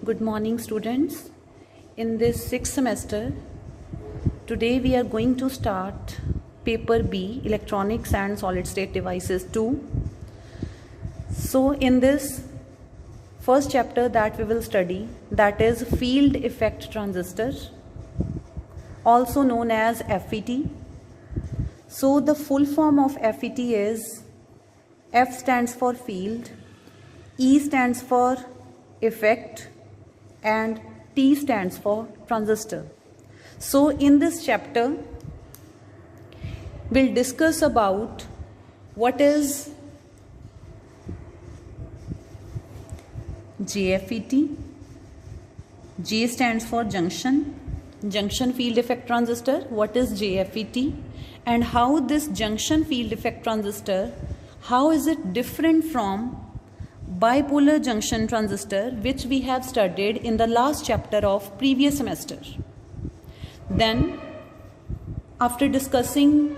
Good morning, students. In this sixth semester, today we are going to start paper B, Electronics and Solid State Devices 2. So in this first chapter that we will study, that is field effect transistor, also known as FET. So the full form of FET is F stands for field, E stands for effect, and T stands for transistor. So in this chapter we'll discuss about what is JFET. J stands for junction field effect transistor. What is JFET and how this junction field effect transistor, how is it different from bipolar junction transistor, which we have studied in the last chapter of previous semester. Then after discussing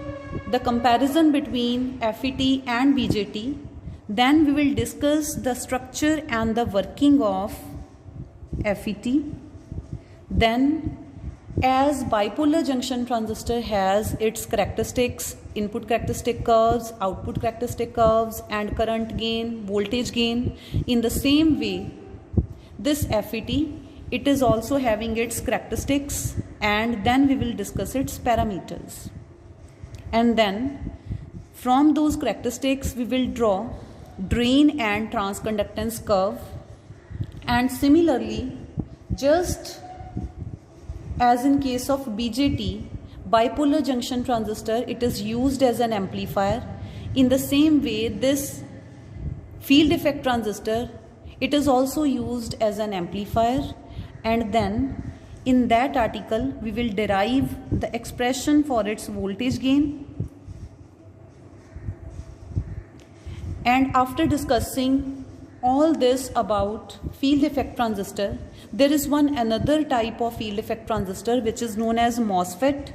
the comparison between FET and BJT, then we will discuss the structure and the working of FET. Then, as bipolar junction transistor has its characteristics, input characteristic curves, output characteristic curves, and current gain, voltage gain, in the same way this FET, it is also having its characteristics, and then we will discuss its parameters. And then from those characteristics we will draw drain and transconductance curve. And similarly, just as in case of BJT, bipolar junction transistor, it is used as an amplifier. In the same way, this field effect transistor, it is also used as an amplifier. And then in that article we will derive the expression for its voltage gain. And after discussing all this about field effect transistor, there is another type of field effect transistor which is known as MOSFET.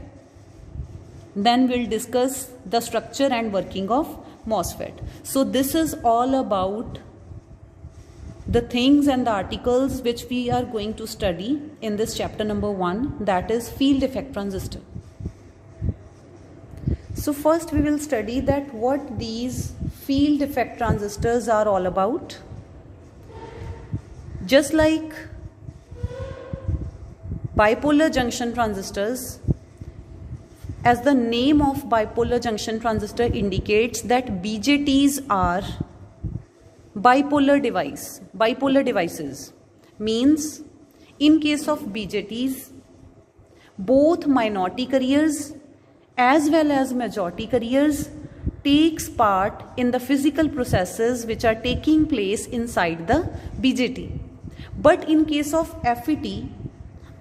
Then we'll discuss the structure and working of MOSFET. So this is all about the things and the articles which we are going to study in this chapter number 1, that is field effect transistor. So first we will study that what these field effect transistors are all about. Just like bipolar junction transistors, as the name of bipolar junction transistor indicates, that BJTs are bipolar devices. Means in case of BJTs, both minority carriers as well as majority carriers takes part in the physical processes which are taking place inside the BJT. But in case of FET,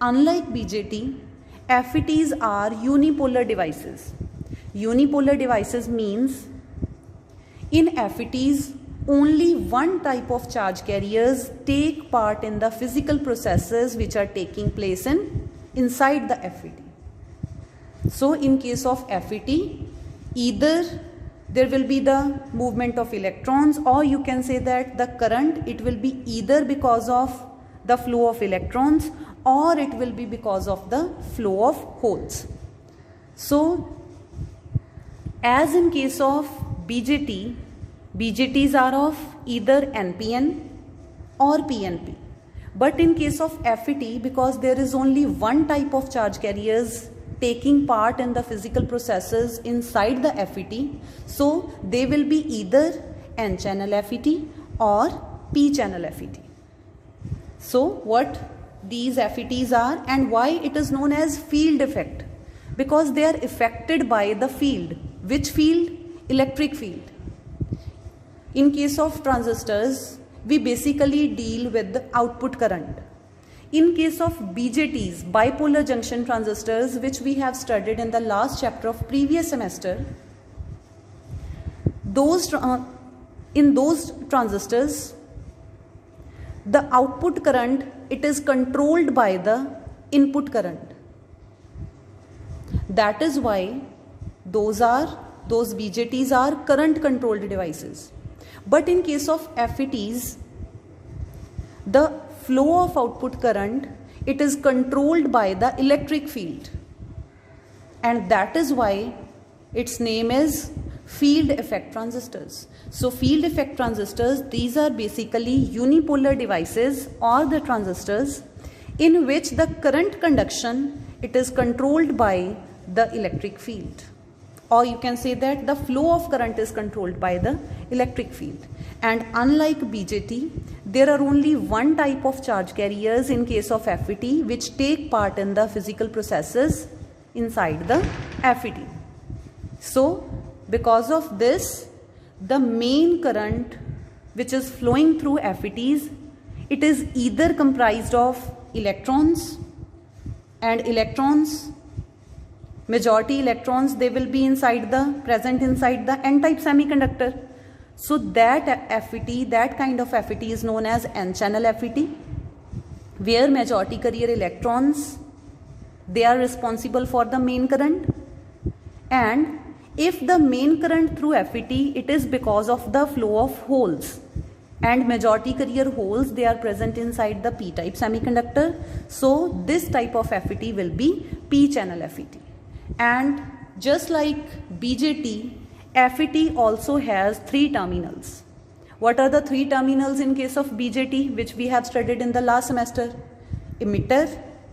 unlike BJT, FETs are unipolar devices. Unipolar devices means in FETs only one type of charge carriers take part in the physical processes which are taking place inside the FET. So in case of FET, either there will be the movement of electrons, or you can say that the current, it will be either because of the flow of electrons or it will be because of the flow of holes. So as in case of BJT, BJTs are of either NPN or PNP. But in case of FET, because there is only one type of charge carriers taking part in the physical processes inside the FET, so they will be either N-channel FET or P-channel FET. So what these FETs are and why it is known as field effect? Because they are affected by the field. Which field? Electric field. In case of transistors, we basically deal with the output current. In case of BJTs, bipolar junction transistors, which we have studied in the last chapter of previous semester, in those transistors, the output current, it is controlled by the input current. That is why those BJTs are current controlled devices. But in case of FETs, the flow of output current, it is controlled by the electric field, and that is why its name is field effect transistors. So field effect transistors, these are basically unipolar devices or the transistors in which the current conduction, it is controlled by the electric field, or you can say that the flow of current is controlled by the electric field. And unlike BJT, there are only one type of charge carriers in case of FET which take part in the physical processes inside the FET. So because of this, the main current which is flowing through FETs, it is either comprised of electrons, and electrons, majority electrons, they will be present inside the n-type semiconductor. So that FET, that kind of FET is known as n-channel FET, where majority carrier electrons, they are responsible for the main current. And if the main current through FET, it is because of the flow of holes, and majority carrier holes, they are present inside the p-type semiconductor. So this type of FET will be p-channel FET. And just like BJT, FET also has 3 terminals. What are the 3 terminals in case of BJT, which we have studied in the last semester? Emitter,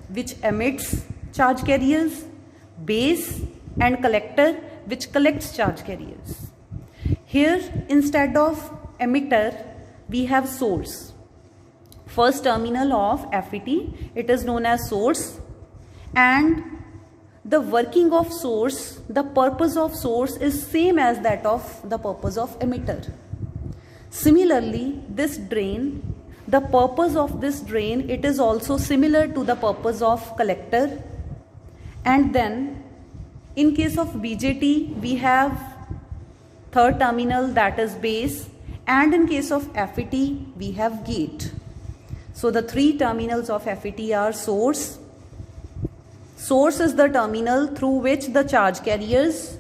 which emits charge carriers, base, and collector, which collects charge carriers. Here, instead of emitter, we have source. First terminal of FET, it is known as source, and the working of source, the purpose of source is same as that of the purpose of emitter. Similarly, this drain, the purpose of this drain, it is also similar to the purpose of collector. And then in case of BJT, we have third terminal, that is base, and in case of FET, we have gate. So the 3 terminals of FET are source. Source is the terminal through which the charge carriers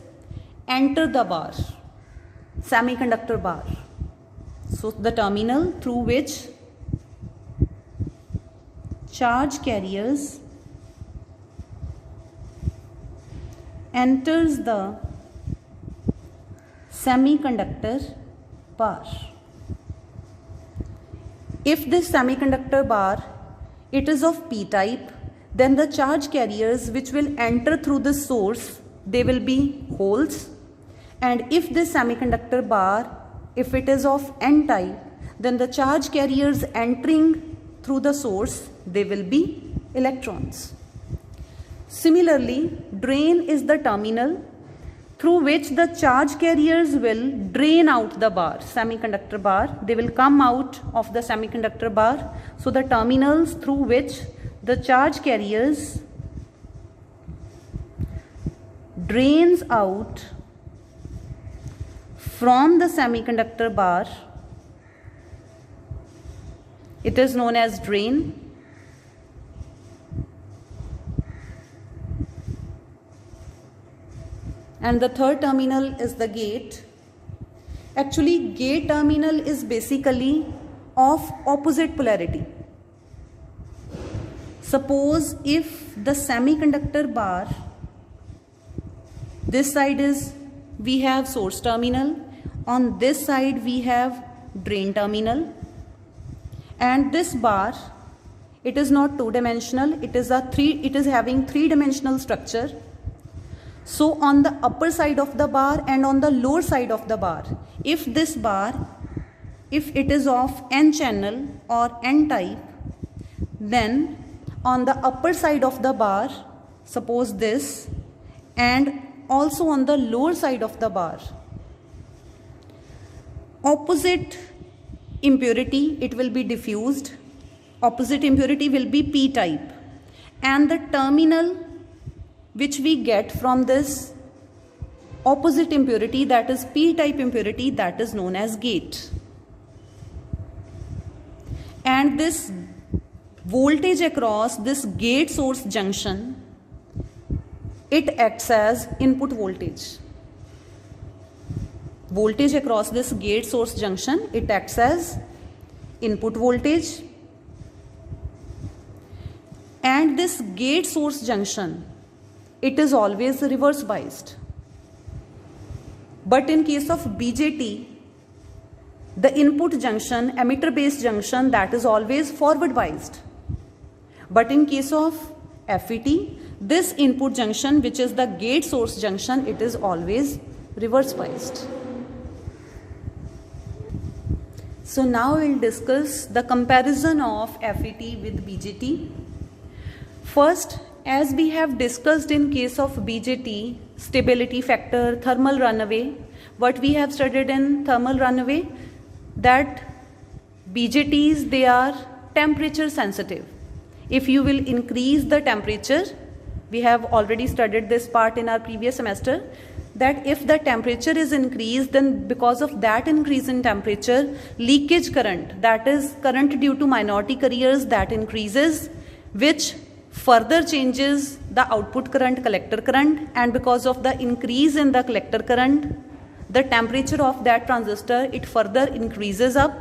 enter the bar, semiconductor bar. So the terminal through which charge carriers enters the semiconductor bar. If this semiconductor bar, it is of p-type, then the charge carriers which will enter through the source, they will be holes. And if this semiconductor bar, if it is of n-type, then the charge carriers entering through the source, they will be electrons. Similarly, drain is the terminal through which the charge carriers will drain out the bar, semiconductor bar. They will come out of the semiconductor bar. So the terminals through which the charge carriers drains out from the semiconductor bar, it is known as drain. And the third terminal is the gate. Actually, gate terminal is basically of opposite polarity. Suppose if the semiconductor bar, this side is, we have source terminal, on this side we have drain terminal, and this bar, it is not 2-dimensional, it is having 3-dimensional structure. So on the upper side of the bar and on the lower side of the bar, if this bar, if it is of n-channel or n-type, then on the upper side of the bar, suppose this, and also on the lower side of the bar, opposite impurity, it will be diffused. Opposite impurity will be p-type, and the terminal which we get from this opposite impurity, that is p-type impurity, that is known as gate. And this voltage across this gate source junction, it acts as input voltage. Voltage across this gate source junction, it acts as input voltage. and this gate source junction, it is always reverse biased. But in case of BJT, the input junction, emitter base junction, that is always forward biased. But in case of FET, this input junction, which is the gate source junction, it is always reverse biased. So now we'll discuss the comparison of FET with BJT. First, as we have discussed in case of BJT, stability factor, thermal runaway, what we have studied in thermal runaway, that BJTs, they are temperature sensitive. If you will increase the temperature, we have already studied this part in our previous semester, that if the temperature is increased, then because of that increase in temperature, leakage current, that is current due to minority carriers, that increases, which further changes the output current, collector current, and because of the increase in the collector current, the temperature of that transistor, it further increases up,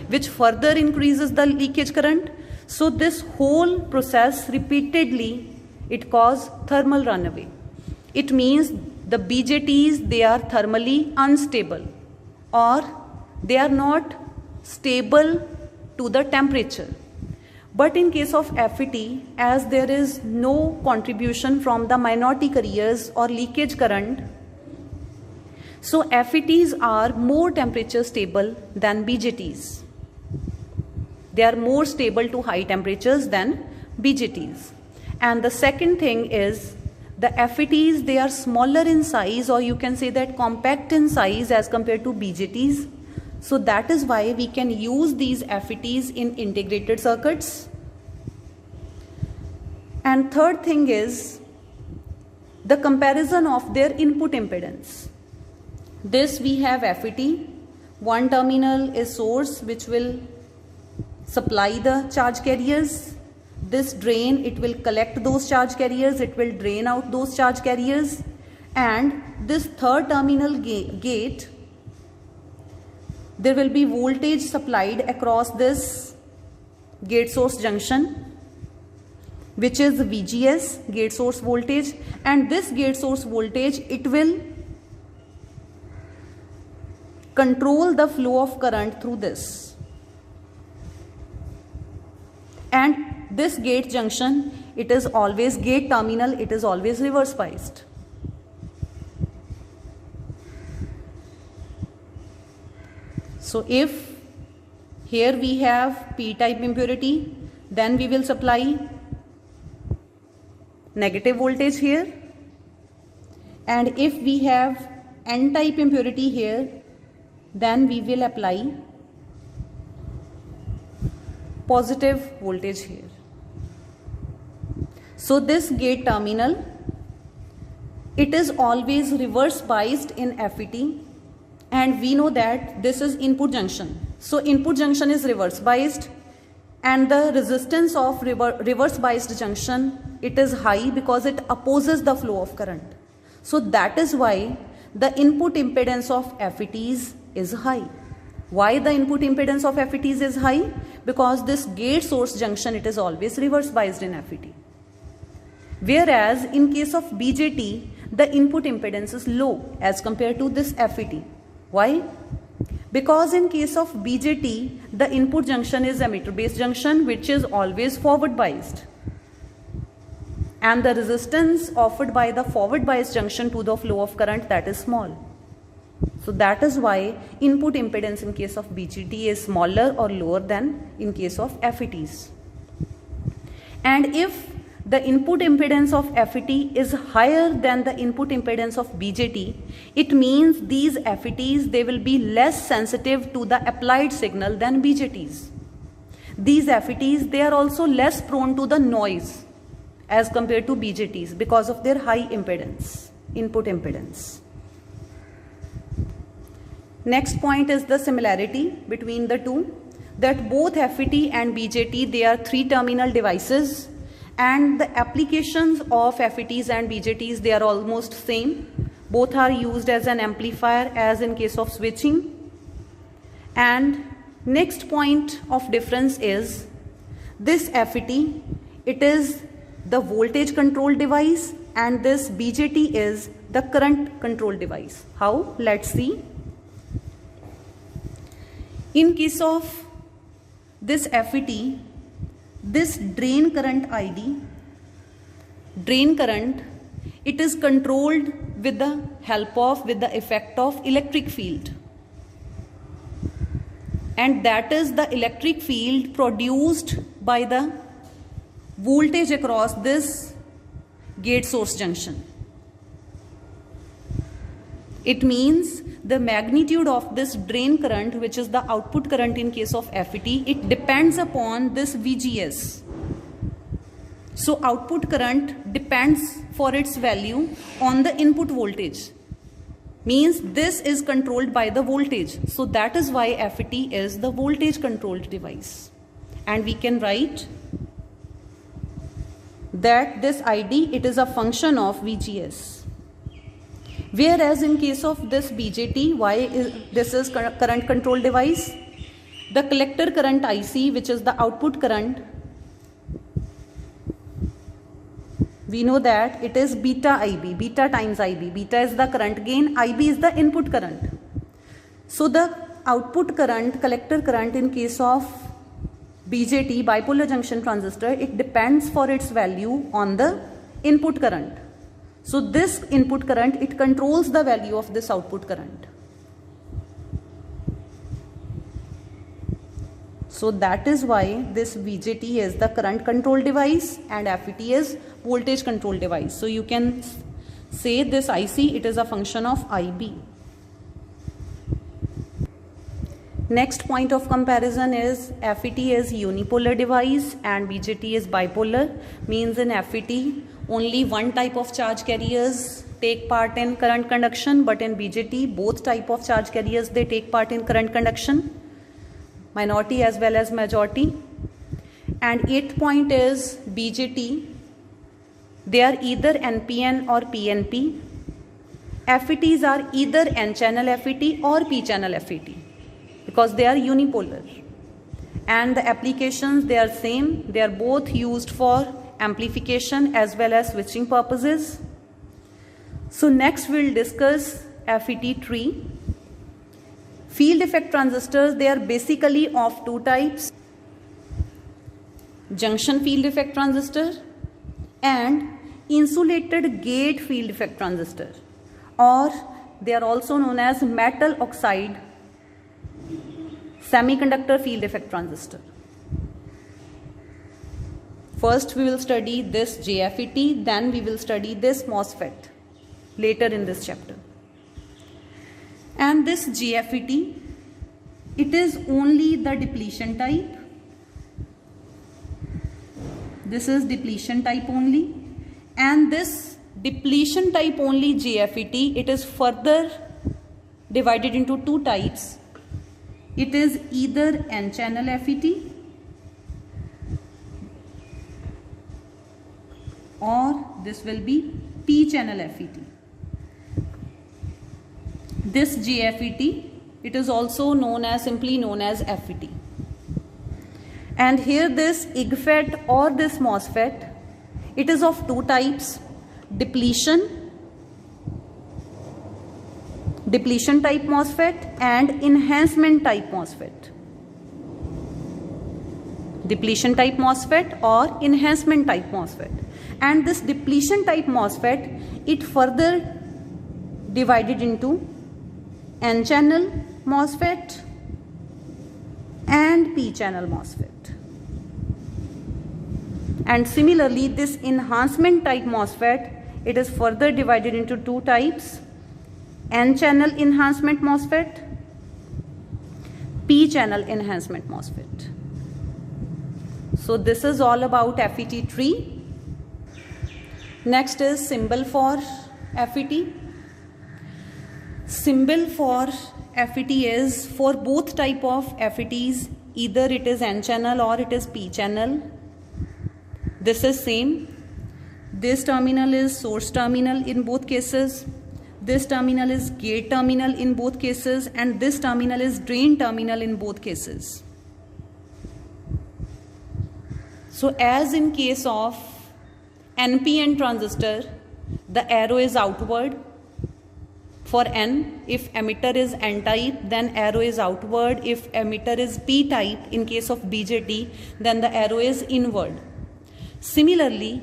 which further increases the leakage current. So this whole process repeatedly, it causes thermal runaway. It means the BJTs, they are thermally unstable, or they are not stable to the temperature. But in case of FET, as there is no contribution from the minority carriers or leakage current, so FETs are more temperature stable than BJTs. They are more stable to high temperatures than BJTs. And the second thing is, the FETs, they are smaller in size, or you can say that compact in size as compared to BJTs. So that is why we can use these FETs in integrated circuits. And third thing is the comparison of their input impedance. This we have FET. One terminal is source, which will supply the charge carriers. This drain, it will collect those charge carriers, it will drain out those charge carriers. And this third terminal gate, there will be voltage supplied across this gate source junction, which is VGS, gate source voltage, and this gate source voltage, it will control the flow of current through this. And this gate junction, it is always gate terminal, it is always reverse biased. So if here we have P-type impurity, then we will supply negative voltage here. And if we have N-type impurity here, then we will apply positive voltage here. So this gate terminal, it is always reverse biased in FET, and we know that this is input junction. So input junction is reverse biased, and the resistance of reverse biased junction, it is high because it opposes the flow of current. So that is why the input impedance of FETs is high. Why the input impedance of FETs is high? Because this gate source junction, it is always reverse biased in FET. Whereas in case of BJT, the input impedance is low as compared to this FET. Why? Because in case of BJT, the input junction is emitter base junction, which is always forward biased. And the resistance offered by the forward biased junction to the flow of current, that is small. So that is why input impedance in case of BJT is smaller or lower than in case of FETs. And if the input impedance of FET is higher than the input impedance of BJT, it means these FETs, they will be less sensitive to the applied signal than BJTs. These FETs, they are also less prone to the noise as compared to BJTs because of their high impedance, input impedance. Next point is the similarity between the two, that both FET and BJT, they are 3-terminal devices, and the applications of FETs and BJTs, they are almost same. Both are used as an amplifier as in case of switching. And next point of difference is this FET, it is the voltage control device, and this BJT is the current control device. How? Let's see. In case of this FET, this drain current ID, drain current, it is controlled with the help of, with the effect of electric field. And that is the electric field produced by the voltage across this gate source junction. It means the magnitude of this drain current, which is the output current in case of FET, it depends upon this VGS. So output current depends for its value on the input voltage. Means this is controlled by the voltage. So that is why FET is the voltage controlled device. And we can write that this ID, it is a function of VGS. Whereas in case of this BJT, this is current control device, the collector current IC, which is the output current, we know that it is beta IB, beta times IB. Beta is the current gain, IB is the input current. So the output current, collector current in case of BJT, bipolar junction transistor, it depends for its value on the input current. So this input current, it controls the value of this output current. So that is why this BJT is the current control device and FET is voltage control device. So you can say this IC, it is a function of IB. Next point of comparison is FET is unipolar device and BJT is bipolar. Means in FET only one type of charge carriers take part in current conduction, but in BJT both type of charge carriers, they take part in current conduction, minority as well as majority. And 8th point is BJT, they are either NPN or PNP. FETs are either N channel FET or P channel FET because they are unipolar. And the applications, they are same, they are both used for amplification as well as switching purposes. So next we'll discuss FET tree. Field effect transistors, they are basically of two types: junction field effect transistor and insulated gate field effect transistor, or they are also known as metal oxide semiconductor field effect transistor. First we will study this JFET, then we will study this MOSFET later in this chapter. And this JFET, it is only the depletion type. This is depletion type only. And this depletion type only JFET, it is further divided into two types. It is either N channel FET or this will be P channel FET. This JFET, it is also known as, simply known as FET. And here this IGFET or this MOSFET, it is of two types: depletion type MOSFET and enhancement type MOSFET. Depletion type MOSFET or enhancement type MOSFET. And this depletion type MOSFET, it further divided into N channel MOSFET and P channel MOSFET. And similarly this enhancement type MOSFET, it is further divided into two types: N channel enhancement MOSFET, P channel enhancement MOSFET. So this is all about FET tree. Next is symbol for FET. Symbol for FET is, for both type of FETs, either it is N channel or it is P channel. This is same. This terminal is source terminal in both cases. This terminal is gate terminal in both cases, and this terminal is drain terminal in both cases. So as in case of NPN transistor, the arrow is outward. For N, if emitter is N-type, then arrow is outward. If emitter is P-type, in case of BJT, then the arrow is inward. Similarly,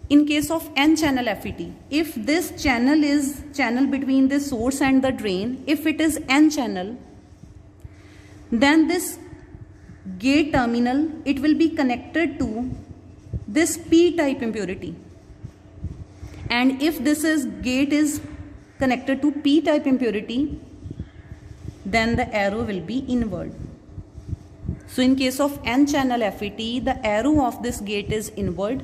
in case of N-channel FET, if this channel is channel between the source and the drain, if it is N-channel, then this gate terminal, it will be connected to this P-type impurity. And if this is gate is connected to P-type impurity, then the arrow will be inward. So in case of N-channel FET, the arrow of this gate is inward.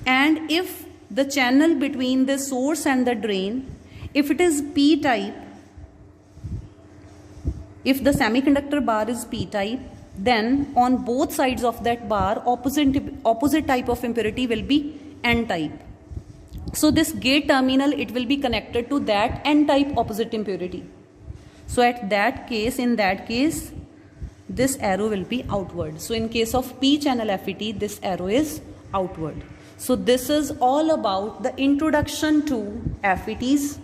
And if the channel between the source and the drain, if it is P-type, if the semiconductor bar is P-type, then on both sides of that bar, opposite type of impurity will be N-type. So this gate terminal, it will be connected to that N-type opposite impurity. So in that case, this arrow will be outward. So in case of P-channel FET, this arrow is outward. So this is all about the introduction to FETs.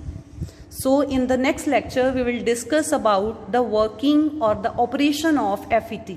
So in the next lecture, we will discuss about the working or the operation of FET.